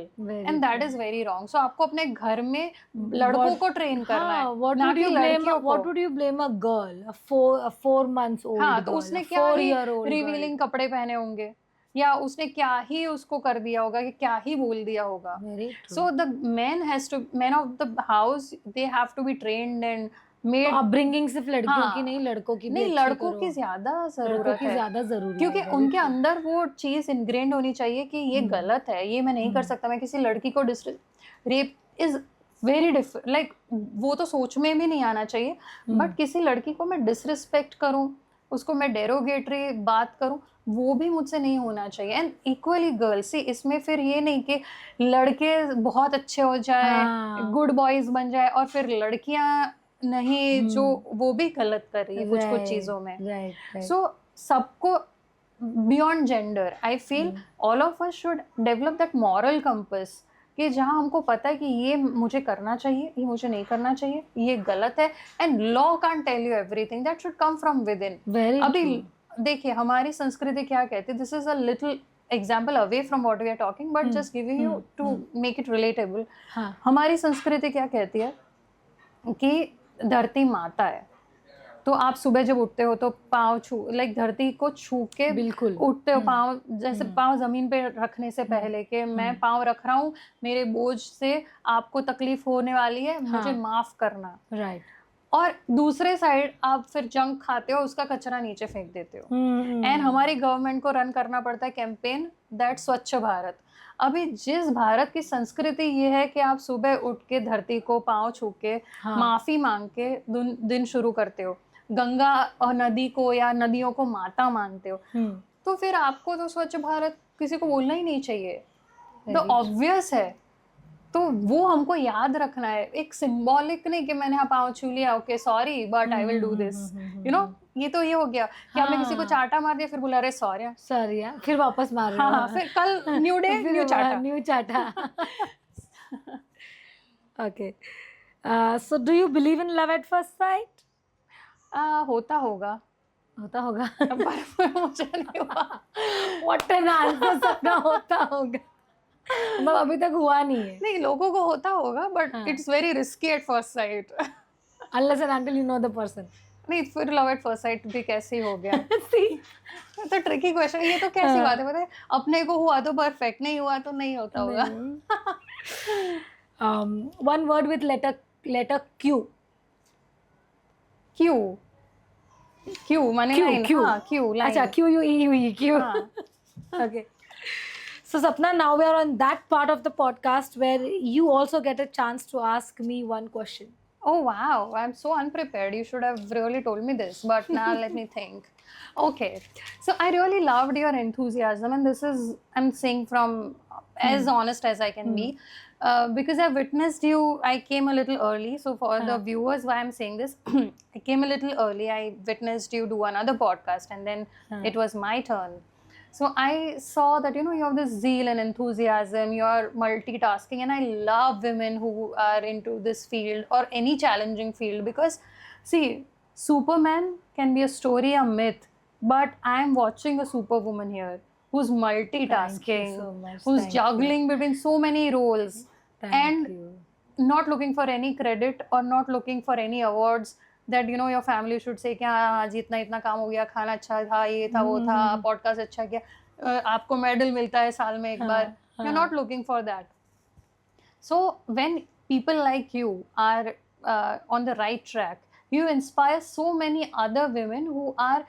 and that is very wrong. So आपको अपने घर में लड़कों को ट्रेन करना है, ना कि लड़कियों को. What would you blame a girl, a 4 months old हाँ, तो girl, उसने a क्या 4-year-old रिवीलिंग कपड़े पहने होंगे, या उसने क्या ही उसको कर दिया होगा कि क्या ही बोल दिया होगा. Very true. So the men of the house, they have to be trained and made. तो अपब्रिंगिंग सिर्फ लड़कियों हाँ, की नहीं, लड़कों की भी नहीं, अच्छी लड़कों करो. की ज्यादा लड़कों जरूरत की है, ज्यादा जरूरी क्योंकि है. उनके अंदर वो चीज इनग्रेन्ड होनी चाहिए कि ये गलत है, ये मैं नहीं कर सकता, मैं किसी लड़की को rape is very different. Like वो तो सोच में भी नहीं आना चाहिए, बट किसी लड़की को मैं डिसरिस्पेक्ट करूं, उसको मैं डेरोगेटरी बात करूं, वो भी मुझसे नहीं होना चाहिए. एंड इक्वली गर्ल्स, सी इसमें फिर ये नहीं कि लड़के बहुत अच्छे हो जाए, गुड बॉयज बन जाए, और फिर लड़कियां नहीं जो वो भी गलत कर रही है कुछ कुछ चीजों में. सो सबको beyond gender I feel all of us should develop that moral compass कि जहाँ हमको पता है कि ये मुझे करना चाहिए, ये मुझे नहीं करना चाहिए, ये गलत है. And law can't tell you everything, that should come from within. अभी देखिए हमारी संस्कृति क्या कहती है, this is a little example away from what we are talking, but just giving you to make it relatable. हमारी संस्कृति क्या कहती है कि धरती माता है, तो आप सुबह जब उठते हो तो पाँव छू, लाइक धरती को छू के बिल्कुल उठते हो. पाँव जैसे पाँव जमीन पे रखने से पहले कि मैं पाँव रख रहा हूँ, मेरे बोझ से आपको तकलीफ होने वाली है, मुझे माफ करना. राइट. और दूसरे साइड आप फिर जंक खाते हो, उसका कचरा नीचे फेंक देते हो. एंड हमारी गवर्नमेंट को रन करना पड़ता है कैंपेन दैट स्वच्छ भारत. अभी जिस भारत की संस्कृति ये है कि आप सुबह उठ के धरती को पाँव छू के माफी मांग के दिन शुरू करते हो, गंगा और नदी को या नदियों को माता मानते हो, तो फिर आपको तो स्वच्छ भारत किसी को बोलना ही नहीं चाहिए. तो ऑब्वियस है, तो वो हमको याद रखना है, एक सिंबॉलिक नहीं कि मैंने हाँ पाँव छू लिया, okay sorry but I will do this, you know. ये तो ये हो गया कि आपने किसी को हाँ। चाटा मार दिया, फिर बोला अरे सॉरी। सॉरी यार, फिर वापस मार रहे हाँ, हो। फिर कल न्यू डे फिर न्यू चाटा। न्यू चाटा। Okay. So do you believe in love at first sight? होता होगा होता होगा। पर मुझे नहीं हुआ। What an answer, सपना होता होगा। मतलब अभी तक हुआ नहीं है। नहीं, लोगों को होता होगा बट हाँ। It's very risky at first sight. Unless and until you know the person. नहीं, फिर लव एट फर्स्ट साइट भी कैसे हो गया? See? तो ट्रिकी क्वेश्चन, ये तो कैसी हाँ। बात है, पता है अपने को हुआ तो परफेक्ट, नहीं हुआ तो नहीं होता होगा। One word with letter Q. क्यों? क्यों माने Q, लाइन? Q. हाँ, क्यों लाइन। अच्छा, Q. हाँ। Okay. So Sapna, now we are on that part of the podcast where you also get a chance to ask me one question. Oh wow, I'm so unprepared. You should have really told me this, but now let me think. Okay, so I really loved your enthusiasm, and this is, I'm saying from as honest as I can be, because I witnessed you. I came a little early, so for the viewers, why I'm saying this, I came a little early. I witnessed you do another podcast, and then it was my turn. So I saw that, you know, you have this zeal and enthusiasm, you're multitasking, and I love women who are into this field or any challenging field, because see, Superman can be a story, a myth, but I'm watching a superwoman here who's multitasking, so much. who's Thank juggling between so many roles, Thank and you. not looking for any credit or not looking for any awards that, you know, your family should say कि हाँ आज इतना इतना काम हो गया, खाना अच्छा था, ये था वो था, पॉडकास्ट अच्छा किया, आपको मेडल मिलता है साल में एक बार. You're not looking for that. So when people like you are on the right track, you inspire so many other women who are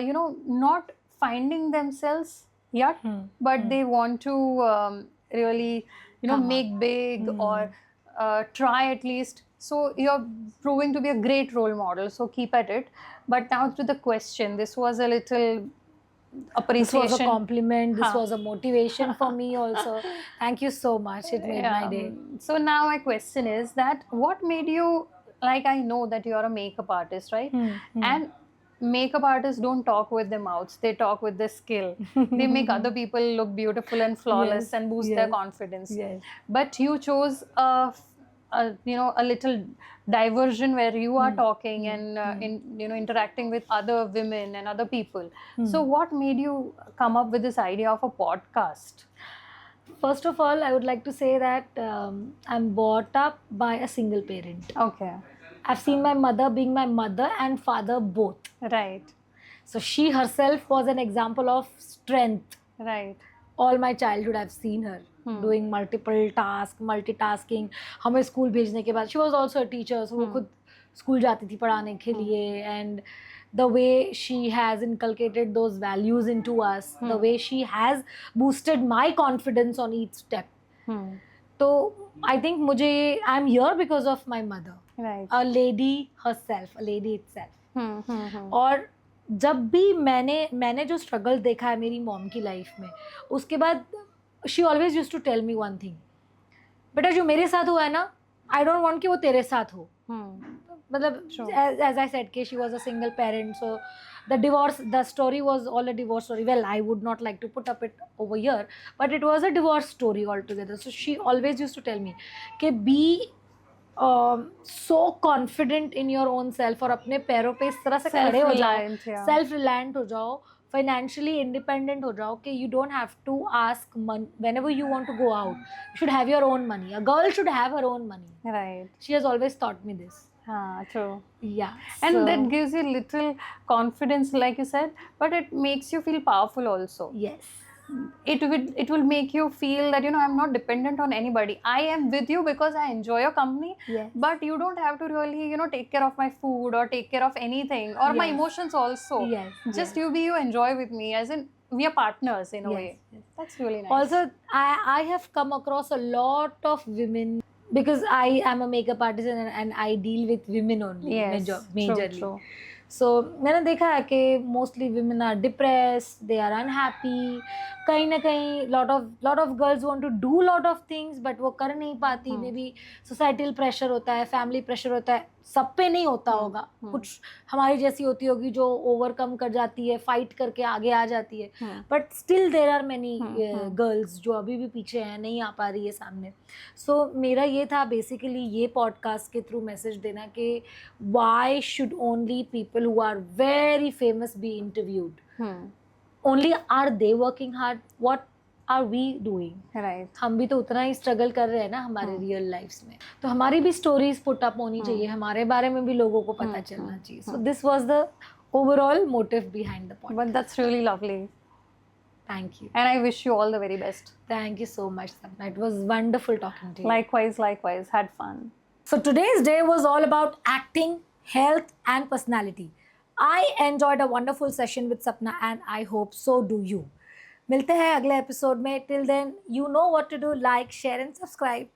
you know, not finding themselves yet, but they want to really, you know, make big or try at least. So you're proving to be a great role model, so keep at it. But now to the question, this was a little appreciation. This was a compliment. This Haan. was a motivation for me also. Thank you so much. It made my day. So now my question is that what made you, like, I know that you're a makeup artist, right? And makeup artists don't talk with their mouths, they talk with their skill. They make other people look beautiful and flawless, Yes, and boost yes, their confidence. yes. But you chose you know, a little diversion where you are talking and you know, interacting with other women and other people. So what made you come up with this idea of a podcast? First of all, I would like to say that I'm brought up by a single parent. Okay, I've seen my mother being my mother and father both. right, So she herself was an example of strength. right. All my childhood I've seen her doing multiple tasks, multitasking. हमें school भेजने के बाद she was also a teacher, so वो खुद school जाती थी पढ़ाने के लिए, and the way she has inculcated those values into us, the way she has boosted my confidence on each step. तो I think मुझे I'm here because of my mother, Right. a lady herself, a lady itself. और जब भी मैंने जो struggle देखा है मेरी मॉम की लाइफ में, उसके बाद she always use to tell me one thing, बेटा जो मेरे साथ हुआ है ना, आई डोंट वांट कि वो तेरे साथ हो. मतलब as I said कि she was a single parent, so the story was all a divorce story. Well, I would not like to put up it over here, but it was a divorce story altogether. So she always used to tell me कि be so confident in your own self, और अपने पैरों पे इस तरह से खड़े हो जाओ, Self-reliant, yeah. सेल्फ रिलायंट हो जाओ, financially independent हो जाओ, कि you don't have to ask money whenever you want to go out. You should have your own money. A girl should have her own money. Right. She has always taught me this. True. Yeah. And so, that gives you little confidence, like you said, but it makes you feel powerful also. yes. It will make you feel that, you know, I'm not dependent on anybody. I am with you because I enjoy your company. Yes. But you don't have to really, you know, take care of my food or take care of anything or my Yes. emotions also. Yes, Just you be, you enjoy with me, as in we are partners in a Yes, way. yes. That's really nice. Also, I have come across a lot of women, because I am a makeup artist and I deal with women only, yes, majorly. True. सो मैंने देखा है कि mostly women are depressed, they are unhappy, कहीं ना कहीं lot of girls want to do lot of things but वो कर नहीं पाती. मे बी सोसाइटल प्रेशर होता है, फैमिली प्रेशर होता है, सब पे नहीं होता होगा. कुछ हमारी जैसी होती होगी जो ओवरकम कर जाती है, फाइट करके आगे आ जाती है. But still there are many girls जो अभी भी पीछे हैं, नहीं आ पा रही है सामने. सो मेरा ये था बेसिकली ये पॉडकास्ट के थ्रू मैसेज देना कि why should only people who are very famous be interviewed. Only are they working hard? What are we doing? Right. हम भी तो उतना ही स्ट्रगल कर रहे हैं ना हमारे रियल लाइफ्स में. तो हमारी भी स्टोरीज पुट अप होनी चाहिए, हमारे बारे में भी लोगों को पता चलना चाहिए. So this was the overall motive behind the podcast. But that's really lovely. Thank you. And I wish you all the very best. Thank you so much, Sapna. It was wonderful talking to you. Likewise. Had fun. So today's day was all about acting, health and personality. I enjoyed a wonderful session with Sapna and I hope so do you. मिलते हैं अगले episode में. Till then, you know what to do. Like, share and subscribe.